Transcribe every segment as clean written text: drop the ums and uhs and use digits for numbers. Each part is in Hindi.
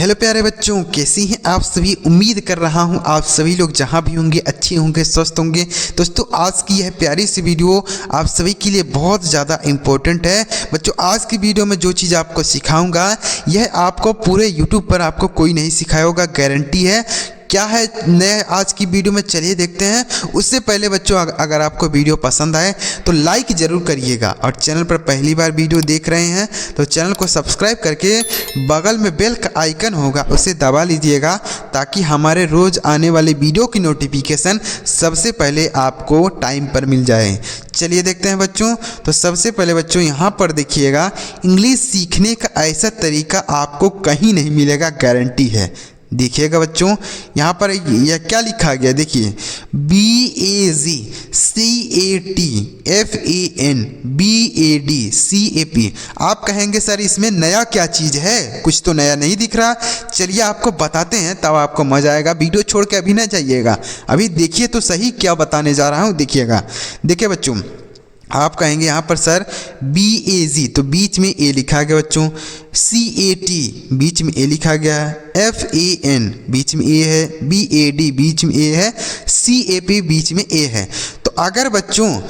हेलो प्यारे बच्चों, कैसी हैं आप सभी। उम्मीद कर रहा हूं आप सभी लोग जहां भी होंगे अच्छे होंगे, स्वस्थ होंगे। दोस्तों, आज की यह प्यारी सी वीडियो आप सभी के लिए बहुत ज़्यादा इम्पोर्टेंट है। बच्चों, आज की वीडियो में जो चीज़ आपको सिखाऊंगा यह आपको पूरे यूट्यूब पर आपको कोई नहीं सिखाया होगा, गारंटी है। क्या है नए आज की वीडियो में, चलिए देखते हैं। उससे पहले बच्चों, अगर आपको वीडियो पसंद आए तो लाइक ज़रूर करिएगा, और चैनल पर पहली बार वीडियो देख रहे हैं तो चैनल को सब्सक्राइब करके बगल में बेल का आइकन होगा उसे दबा लीजिएगा, ताकि हमारे रोज़ आने वाले वीडियो की नोटिफिकेशन सबसे पहले आपको टाइम पर मिल जाए। चलिए देखते हैं बच्चों। तो सबसे पहले बच्चों यहाँ पर देखिएगा, इंग्लिश सीखने का ऐसा तरीका आपको कहीं नहीं मिलेगा, गारंटी है। देखिएगा बच्चों, यहाँ पर यह क्या लिखा गया, देखिए BAGCATFANBADCAP। आप कहेंगे सर इसमें नया क्या चीज़ है, कुछ तो नया नहीं दिख रहा। चलिए आपको बताते हैं, तब आपको मजा आएगा। वीडियो छोड़ के अभी ना जाइएगा, अभी देखिए तो सही क्या बताने जा रहा हूँ। देखिएगा, देखिए बच्चों, आप कहेंगे यहाँ पर सर BAG, तो बीच में ए लिखा गया बच्चों, CAT बीच में ए लिखा गया है, FAN बीच में ए है, BAD बीच में ए है, CAP बीच में ए है। तो अगर बच्चों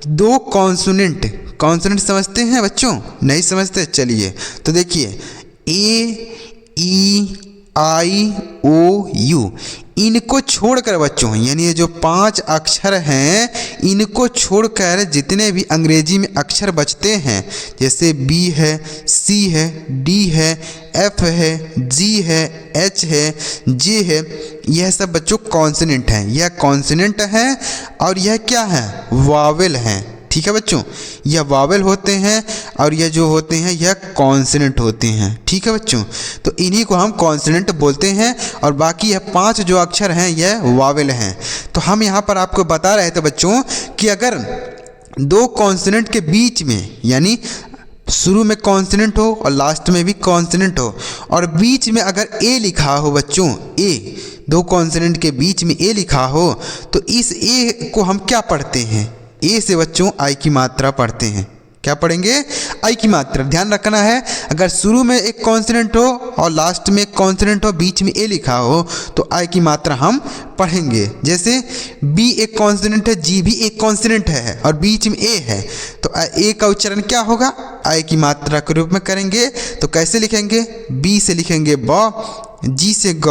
दो कॉन्सोनेंट समझते हैं बच्चों, नहीं समझते, चलिए तो देखिए AEIOU, इनको छोड़कर बच्चों, यानी ये जो 5 अक्षर हैं इनको छोड़कर जितने भी अंग्रेजी में अक्षर बचते हैं, जैसे B है, C है, D है, F है, G है, H है, J है, यह सब बच्चों कॉन्सोनेंट हैं। यह कॉन्सोनेंट हैं और यह क्या है, वावेल हैं। ठीक है बच्चों, यह वावेल होते हैं और यह जो होते हैं यह कॉन्सोनेंट होते हैं। ठीक है बच्चों, तो इन्हीं को हम कॉन्सोनेंट बोलते हैं, और बाकी यह 5 जो अक्षर हैं यह वावेल हैं। तो हम यहाँ पर आपको बता रहे थे बच्चों कि अगर दो कॉन्सोनेंट के बीच में, यानी शुरू में कॉन्सोनेंट हो और लास्ट में भी कॉन्सोनेंट हो, और बीच में अगर ए लिखा हो बच्चों, ए, दो कॉन्सोनेंट के बीच में ए लिखा हो, तो इस ए को हम क्या पढ़ते हैं, ए से बच्चों आई की मात्रा पढ़ते हैं। क्या पढ़ेंगे, आई की मात्रा। ध्यान रखना है, अगर शुरू में एक कॉन्सोनेंट हो और लास्ट में एक कॉन्सोनेंट हो, बीच में ए लिखा हो, तो आई की मात्रा हम पढ़ेंगे। जैसे बी एक कॉन्सोनेंट है, जी भी एक कॉन्सोनेंट है और बीच में ए है, तो ए का उच्चारण क्या होगा, आई की मात्रा के रूप में करेंगे। तो कैसे लिखेंगे, बी से लिखेंगे ब, जी से ग,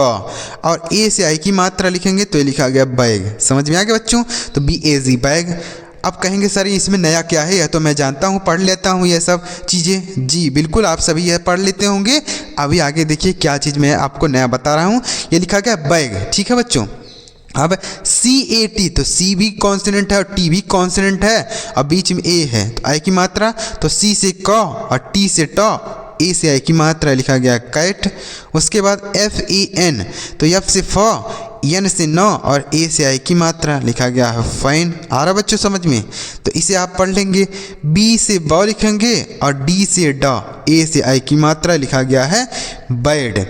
और ए से आई की मात्रा लिखेंगे तो ये लिखा गया बैग। समझ में आ गया बच्चों, तो BAG बैग। अब कहेंगे सर इसमें नया क्या है, यह तो मैं जानता हूँ, पढ़ लेता हूँ ये सब चीज़ें। जी बिल्कुल, आप सभी यह पढ़ लेते होंगे। अभी आगे देखिए क्या चीज़ मैं आपको नया बता रहा हूँ। ये लिखा गया बैग। ठीक है बच्चों, अब CAT, तो C भी कॉन्सोनेंट है और T भी कॉन्सोनेंट है और बीच में ए है, तो आई की मात्रा, तो C से क और T से ट, ए से आई की मात्रा लिखा गया कैट। उसके बाद FAN, तो F से फ, N से न और ए से आई की मात्रा लिखा गया है फाइन। आ रहा बच्चों समझ में, तो इसे आप पढ़ लेंगे। B से ब लिखेंगे और D से ड, ए से आई की मात्रा लिखा गया है बैड।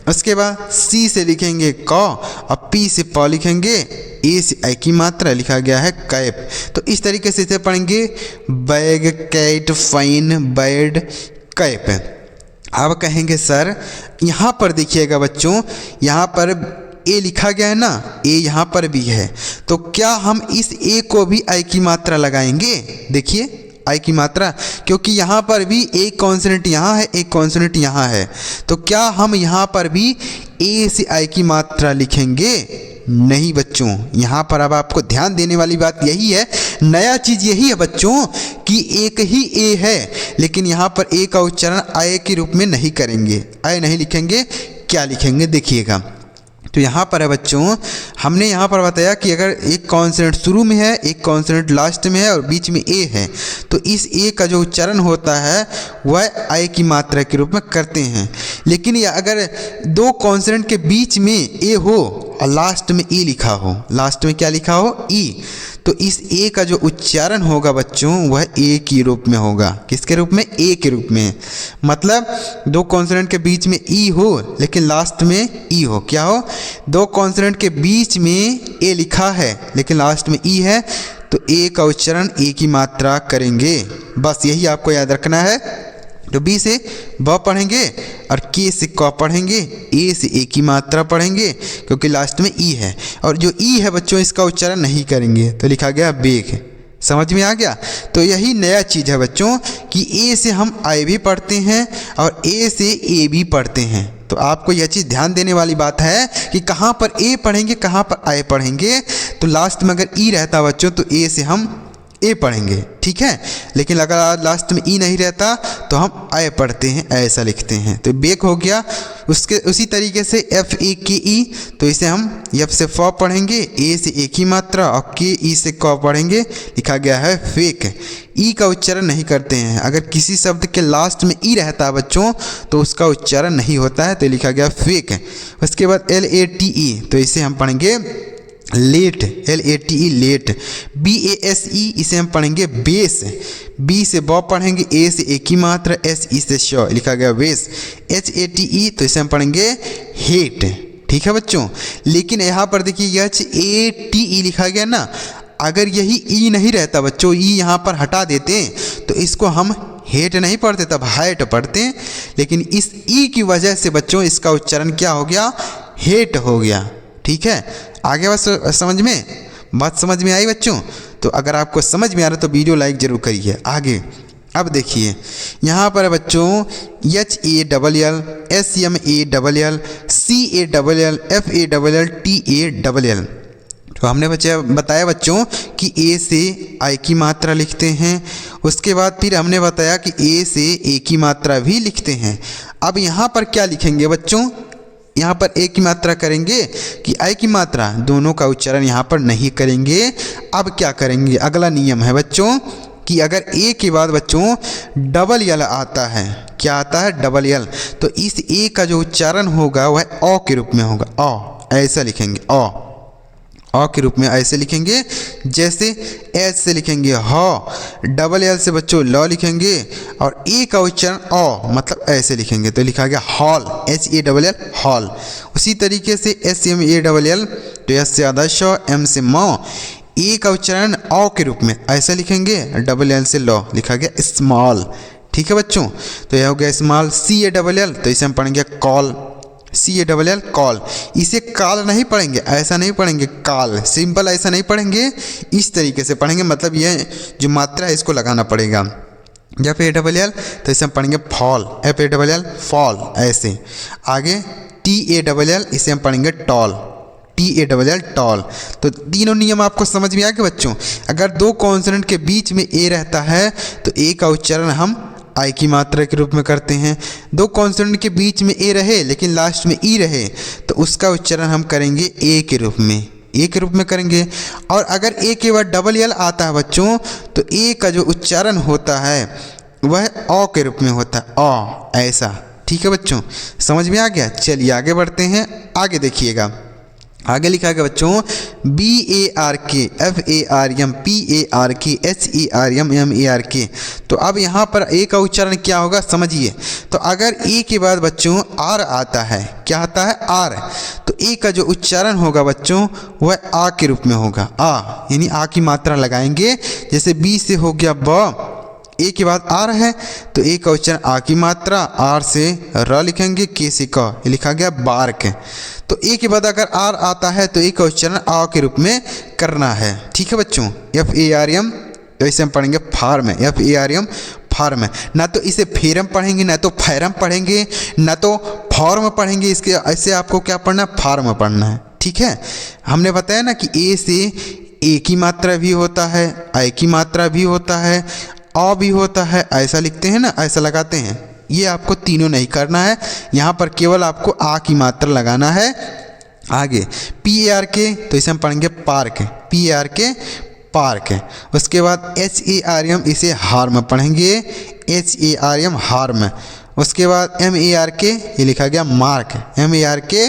उसके बाद C से लिखेंगे क और P से प लिखेंगे, ए से आई की मात्रा लिखा गया है कैप। तो इस तरीके से इसे पढ़ेंगे, bag, cat, fine, bad, cap. अब कहेंगे सर यहाँ पर देखिएगा बच्चों, यहाँ पर ए लिखा गया है ना, ए यहाँ पर भी है, तो क्या हम इस ए को भी आई की मात्रा लगाएंगे। देखिए आई की मात्रा, क्योंकि यहाँ पर भी एक कॉन्सोनेंट यहाँ है, एक कॉन्सोनेंट यहाँ है, तो क्या हम यहाँ पर भी ए से आई की मात्रा लिखेंगे। नहीं बच्चों, यहाँ पर अब आपको ध्यान देने वाली बात यही है, नया चीज़ यही है बच्चों कि एक ही ए है, लेकिन यहाँ पर ए का उच्चारण आय के रूप में नहीं करेंगे, आय नहीं लिखेंगे। क्या लिखेंगे देखिएगा, तो यहाँ पर है बच्चों, हमने यहाँ पर बताया कि अगर एक कॉन्सोनेंट शुरू में है, एक कॉन्सोनेंट लास्ट में है और बीच में ए है, तो इस ए का जो उच्चारण होता है वह आई की मात्रा के रूप में करते हैं। लेकिन यह अगर दो कॉन्सोनेंट के बीच में ए हो और लास्ट में ई लिखा हो, लास्ट में क्या लिखा हो, ई, तो इस ए का जो उच्चारण होगा बच्चों वह ए के रूप में होगा। किसके रूप में, ए के रूप में। मतलब दो कॉन्सोनेंट के बीच में ई हो लेकिन लास्ट में ई हो, क्या हो, दो कॉन्सोनेंट के बीच में ए लिखा है लेकिन लास्ट में ई है, तो ए का उच्चारण ए की मात्रा करेंगे। बस यही आपको याद रखना है। तो बी से ब पढ़ेंगे और के से क पढ़ेंगे, ए से ए की मात्रा पढ़ेंगे क्योंकि लास्ट में ई है, और जो ई है बच्चों इसका उच्चारण नहीं करेंगे तो लिखा गया बेग। समझ में आ गया। तो यही नया चीज़ है बच्चों कि ए से हम आई भी पढ़ते हैं और ए से ए भी पढ़ते हैं। तो आपको यह चीज़ ध्यान देने वाली बात है कि कहाँ पर ए पढ़ेंगे कहाँ पर आई पढ़ेंगे। तो लास्ट में अगर ई रहता बच्चों तो ए से हम ए पढ़ेंगे, ठीक है, लेकिन अगर लास्ट में ई नहीं रहता तो हम आई पढ़ते हैं, ऐसा लिखते हैं। तो बेक हो गया। उसी तरीके से एफ ए के ई, तो इसे हम एफ से फ पढ़ेंगे, ए से ए की मात्रा और के ई से क पढ़ेंगे, लिखा गया है फेक। ई का उच्चारण नहीं करते हैं। अगर किसी शब्द के लास्ट में ई रहता है बच्चों तो उसका उच्चारण नहीं होता है, तो लिखा गया फेक। उसके बाद एल ए टी ई, तो इसे हम पढ़ेंगे let, L A T E let. B A S E, इसे हम पढ़ेंगे बेस। बी से ब पढ़ेंगे, ए से ए की मात्रा, एस ई से श, लिखा गया वेस। एच ए टी ई, तो इसे हम पढ़ेंगे हेट, ठीक है बच्चों। लेकिन यहाँ पर देखिए एच ए टी ई लिखा गया ना, अगर यही ई नहीं रहता बच्चों, ई यहाँ पर हटा देते तो इसको हम हेट नहीं पढ़ते, तब हाइट पढ़ते। लेकिन इस ई की वजह से बच्चों इसका उच्चारण क्या हो गया, हेट हो गया, ठीक है। आगे बस समझ में, बात समझ में आई बच्चों। तो अगर आपको समझ में आ रहा है तो वीडियो लाइक जरूर करिए। आगे अब देखिए यहाँ पर बच्चों H A double L, S M A double L, C A double L, F A double L, T A double L. तो हमने बताया बच्चों कि ए से आई की मात्रा लिखते हैं। उसके बाद फिर हमने बताया कि ए से ए की मात्रा भी लिखते हैं। अब यहाँ पर क्या लिखेंगे बच्चों, यहाँ पर ए की मात्रा करेंगे कि आई की मात्रा, दोनों का उच्चारण यहाँ पर नहीं करेंगे। अब क्या करेंगे, अगला नियम है बच्चों कि अगर ए के बाद बच्चों डबल यल आता है, क्या आता है, डबल यल, तो इस ए का जो उच्चारण होगा वह अ के रूप में होगा। अ ऐसा लिखेंगे, अ के रूप में ऐसे लिखेंगे। जैसे एच से लिखेंगे ह, डबल एल से बच्चों ल लिखेंगे, और ए का उच्चारण अ मतलब ऐसे लिखेंगे, तो लिखा गया hall, H A double L hall. उसी तरीके से S M A double L, तो एस से आधा श, एम से म, ए का उच्चारण अ के रूप में ऐसा लिखेंगे, डबल एल से ल, लिखा गया स्मॉल, ठीक है बच्चों। तो यह हो गया small. C A double L, तो इसे हम पढ़ेंगे call, C A double L call. इसे काल नहीं पढ़ेंगे, ऐसा नहीं पढ़ेंगे काल, सिंपल ऐसा नहीं पढ़ेंगे, इस तरीके से पढ़ेंगे, मतलब ये जो मात्रा है इसको लगाना पड़ेगा। एफ ए डबल एल, तो इसे हम पढ़ेंगे fall, F A double L fall ऐसे। आगे टी ए डबल एल, इसे हम पढ़ेंगे tall, T A double L tall. तो तीनों नियम आपको समझ में आ गए बच्चों। अगर दो कॉन्सोनेंट के बीच में ए रहता है तो ए का उच्चारण हम आई की मात्रा के रूप में करते हैं। दो कॉन्सोनेंट के बीच में ए रहे लेकिन लास्ट में ई रहे तो उसका उच्चारण हम करेंगे ए के रूप में, ए के रूप में करेंगे। और अगर ए के बाद डबल एल आता है बच्चों तो ए का जो उच्चारण होता है वह अ के रूप में होता है, अ ऐसा, ठीक है बच्चों, समझ में आ गया। चलिए आगे बढ़ते हैं। आगे देखिएगा, आगे लिखा गया बच्चों B A R K, F A R M, P A R K, H A R M, M A R K. तो अब यहाँ पर ए का उच्चारण क्या होगा समझिए। तो अगर ए के बाद बच्चों आर आता है, क्या आता है आर, तो ए का जो उच्चारण होगा बच्चों वह आ के रूप में होगा, आ, यानी आ की मात्रा लगाएंगे। जैसे बी से हो गया ब, ए के बाद आर है तो ए का उच्चारण आ की मात्रा, आर से र लिखेंगे, के से क, लिखा गया बार्क। तो ए के बाद अगर आर आता है तो ए का उच्चारण आ के रूप में करना है, ठीक है बच्चों। एफ ए आर एम, तो इसे हम पढ़ेंगे farm, F A R M farm. ना तो इसे फेरम पढ़ेंगे, ना तो फैरम पढ़ेंगे, ना तो फॉर्म पढ़ेंगे, इसके ऐसे आपको क्या पढ़ना है, फार्म पढ़ना है, ठीक है। हमने बताया ना कि ए से ए की मात्रा भी होता है, आई की मात्रा भी होता है, अ भी होता है, ऐसा लिखते हैं ना, ऐसा लगाते हैं। ये आपको तीनों नहीं करना है, यहाँ पर केवल आपको आ की मात्रा लगाना है। आगे पी ए आर के, तो इसे हम पढ़ेंगे park, P A R K park. उसके बाद एच ए आर एम, इसे हार्म पढ़ेंगे, H A R M harm. उसके बाद एम ए आर के, ये लिखा गया mark, M A R K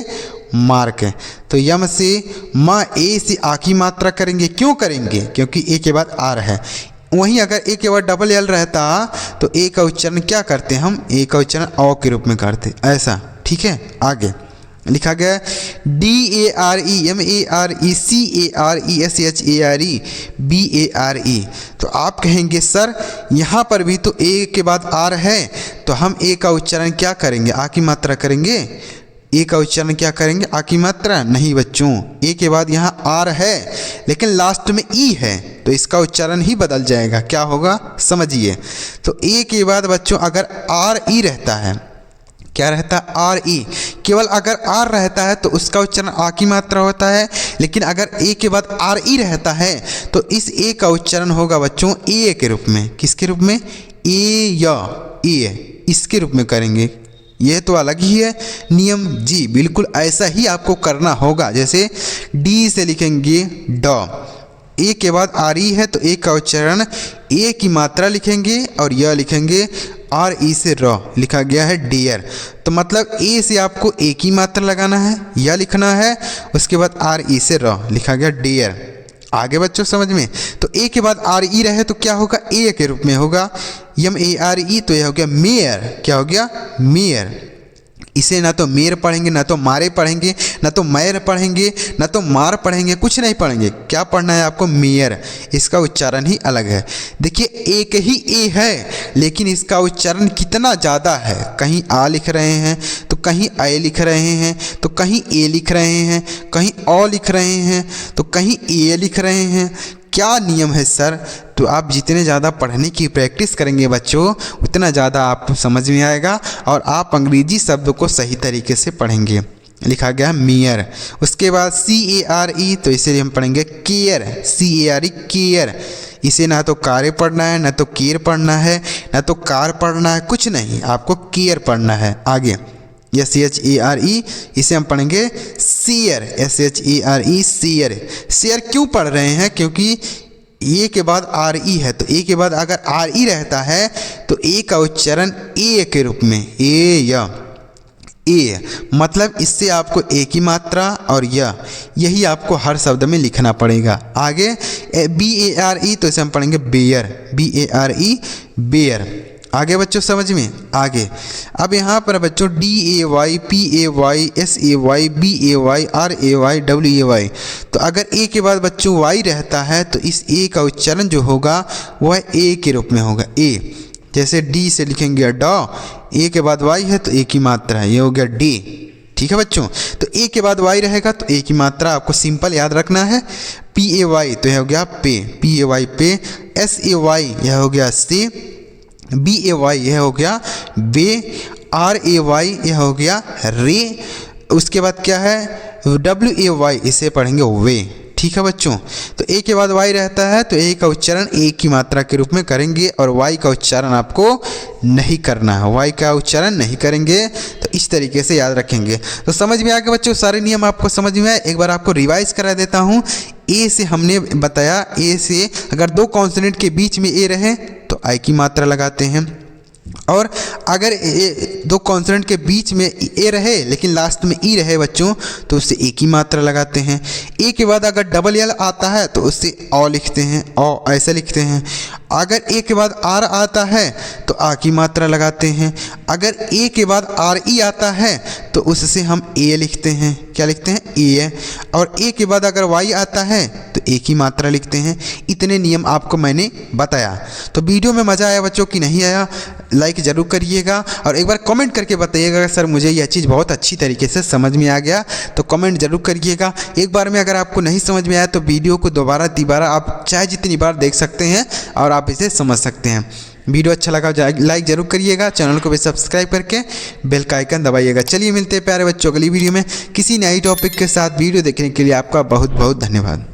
mark. तो यम से म, ए से आ की मात्रा करेंगे, क्यों करेंगे, क्योंकि ए के बाद आर है। वहीं अगर ए के बाद डबल एल रहता तो ए का उच्चारण क्या करते हम, ए का उच्चारण अ के रूप में करते, ऐसा, ठीक है। आगे लिखा गया DARE MARECARESHARE तो आप कहेंगे सर यहाँ पर भी तो ए के बाद आर है, तो हम ए का उच्चारण क्या करेंगे, आ की मात्रा करेंगे। ए का उच्चारण क्या करेंगे, आ की मात्रा नहीं बच्चों, ए के बाद यहाँ आर है लेकिन लास्ट में ई है तो इसका उच्चारण ही बदल जाएगा। क्या होगा समझिए, तो ए के बाद बच्चों अगर आर ई रहता है, क्या रहता है, आर ई, केवल अगर आर रहता है तो उसका उच्चारण आ की मात्रा होता है, लेकिन अगर ए के बाद आर ई रहता है तो इस ए का उच्चारण होगा बच्चों ए के रूप में। किसके रूप में, ए या ए, इसके रूप में करेंगे। यह तो अलग ही है नियम जी, बिल्कुल ऐसा ही आपको करना होगा। जैसे डी से लिखेंगे ड, ए के बाद आर ई है तो ए का उच्चारण ए की मात्रा लिखेंगे और यह लिखेंगे आर ई से र, लिखा गया है डियर। तो मतलब ए से आपको ए की मात्रा लगाना है, यह लिखना है, उसके बाद आर ई से र, लिखा गया डियर। आगे बच्चों समझ में, तो ए के बाद आर ई रहे तो क्या होगा, ए के रूप में होगा MARE, तो यह हो गया मेयर। क्या हो गया, मेयर। इसे ना तो मेयर पढ़ेंगे, ना तो मारे पढ़ेंगे, ना तो मैर पढ़ेंगे, ना तो मार पढ़ेंगे, कुछ नहीं पढ़ेंगे। क्या पढ़ना है आपको, मेयर। इसका उच्चारण ही अलग है। देखिए एक ही ए है लेकिन इसका उच्चारण कितना ज़्यादा है, कहीं आ लिख रहे हैं तो कहीं ए लिख रहे हैं, तो कहीं ए लिख रहे हैं, कहीं ओ लिख रहे हैं, तो कहीं ए लिख रहे हैं। क्या नियम है सर, तो आप जितने ज़्यादा पढ़ने की प्रैक्टिस करेंगे बच्चों उतना ज़्यादा आपको समझ में आएगा और आप अंग्रेजी शब्द को सही तरीके से पढ़ेंगे। लिखा गया है मेयर। उसके बाद CARE, तो इसे हम पढ़ेंगे केयर, CARE केयर। इसे ना तो कार्य पढ़ना है, ना तो केयर पढ़ना है, ना तो कार पढ़ना है, कुछ नहीं, आपको केयर पढ़ना है। आगे SHARE, इसे हम पढ़ेंगे शेयर, SHARE शेयर। शेयर क्यों पढ़ रहे हैं, क्योंकि ए के बाद आर ई है, तो ए के बाद अगर आर ई रहता है तो ए का उच्चारण ए के रूप में, ए या ए, मतलब इससे आपको ए की मात्रा और यही आपको हर शब्द में लिखना पड़ेगा। आगे BARE, तो इसे हम पढ़ेंगे बेयर, BARE बेयर। आगे बच्चों समझ में, आगे अब यहाँ पर बच्चों DAY PAY SAY BAY RAY WAY, तो अगर ए के बाद बच्चों वाई रहता है तो इस ए का उच्चारण जो होगा वह ए के रूप में होगा, ए। जैसे डी से लिखेंगे ड, ए के बाद वाई है तो ए की मात्रा है, ये हो गया डी। ठीक है बच्चों, तो ए के बाद वाई रहेगा तो ए की मात्रा आपको सिंपल याद रखना है। PAY, तो यह हो गया पे, PAY पे। SAY, यह हो गया से। BAY, यह हो गया बे। RAY, यह हो गया रे। उसके बाद क्या है, WAY, इसे पढ़ेंगे वे। ठीक है बच्चों, तो ए के बाद वाई रहता है तो ए का उच्चारण ए की मात्रा के रूप में करेंगे और वाई का उच्चारण आपको नहीं करना है, वाई का उच्चारण नहीं करेंगे। तो इस तरीके से याद रखेंगे। तो समझ में आ गया बच्चों, सारे नियम आपको समझ में आए। एक बार आपको रिवाइज करा देता हूँ। ए से हमने बताया, ए से अगर दो कॉन्सोनेंट के बीच में ए रहे तो आई की मात्रा लगाते हैं, और अगर दो कॉन्सोनेंट के बीच में ए रहे लेकिन लास्ट में ई रहे बच्चों तो उससे ए की मात्रा लगाते हैं। ए के बाद अगर डबल एल आता है तो उससे ओ लिखते हैं, ओ ऐसे लिखते हैं। अगर ए के बाद आर आता है तो आ की मात्रा लगाते हैं। अगर ए के बाद आर ई आता है तो उससे हम ए लिखते हैं, क्या लिखते हैं, ए। और ए के बाद अगर वाई आता है तो ए की मात्रा लिखते हैं। इतने नियम आपको मैंने बताया। तो वीडियो में मज़ा आया बच्चों कि नहीं आया, लाइक ज़रूर करिएगा और एक बार कमेंट करके बताइएगा सर मुझे यह चीज़ बहुत अच्छी तरीके से समझ में आ गया, तो कमेंट ज़रूर करिएगा। एक बार में अगर आपको नहीं समझ में आया तो वीडियो को दोबारा तिबारा आप चाहे जितनी बार देख सकते हैं और आप इसे समझ सकते हैं। वीडियो अच्छा लगा लाइक ज़रूर करिएगा, चैनल को भी सब्सक्राइब करके बेल का आइकन दबाइएगा। चलिए मिलते हैं प्यारे बच्चों अगली वीडियो में किसी नई टॉपिक के साथ। वीडियो देखने के लिए आपका बहुत बहुत धन्यवाद।